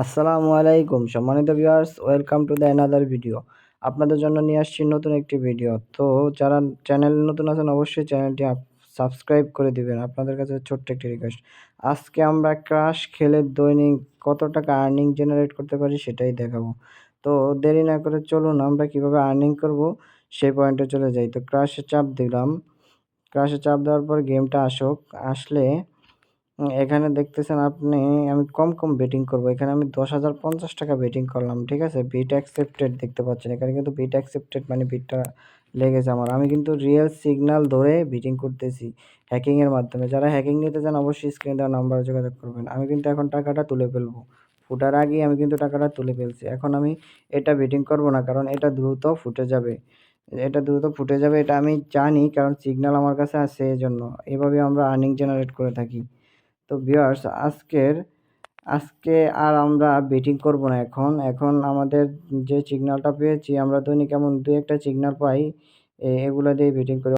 আসসালামু আলাইকুম সম্মানিত viewers, welcome to the another video. আপনাদের জন্য নিয়ে আসছি নতুন একটি ভিডিও। তো যারা চ্যানেলে নতুন আছেন অবশ্যই চ্যানেলটি সাবস্ক্রাইব করে দিবেন। আপনাদের কাছে ছোট্ট একটি রিকোয়েস্ট। আজকে আমরা ক্রাশ খেলে দৈনিক কত টাকা আর্নিং জেনারেট করতে পারি সেটাই দেখাবো। তো দেরি না করে চলুন আমরা কিভাবে আর্নিং করব সেই পয়েন্টে চলে যাই। তো ক্রাশে চাপ দিলাম। ক্রাশে চাপ দেওয়ার পর গেমটা আসলে এখানে দেখতেছেন আপনি আমি কম বেটিং করব। এখানে আমি ১০,০৫০ টাকা বেটিং করলাম। ঠিক আছে? বিট অ্যাকসেপ্টেড দেখতে পাচ্ছেন। এখানে কিন্তু বিট অ্যাকসেপ্টেড মানে বিটটা লেগেছে আমার। আমি কিন্তু রিয়েল সিগনাল ধরে বিটিং করতেছি হ্যাকিং এর মাধ্যমে। যারা হ্যাকিং নিতে চান অবশ্যই স্ক্রিনে দেওয়া নাম্বারে যোগাযোগ করবেন। আমি কিন্তু এখন টাকাটা তুলে ফেলবো। ফুটার আগেই আমি কিন্তু টাকাটা তুলে ফেলছি। এখন আমি এটা বেটিং করব না, কারণ এটা দ্রুত ফুটে যাবে। এটা আমি জানি, কারণ সিগনাল আমার কাছে আছে এজন্য। এভাবে আমরা আর্নিং জেনারেট করে থাকি। তো ভিউয়ার্স আজকে আর আমরা বেটিং করব না এখন আমাদের যে সিগন্যালটা পেয়েছি, আমরা দৈনিক এমন ২-১টা সিগন্যাল পাই, এগুলা দিয়ে বেটিং করি।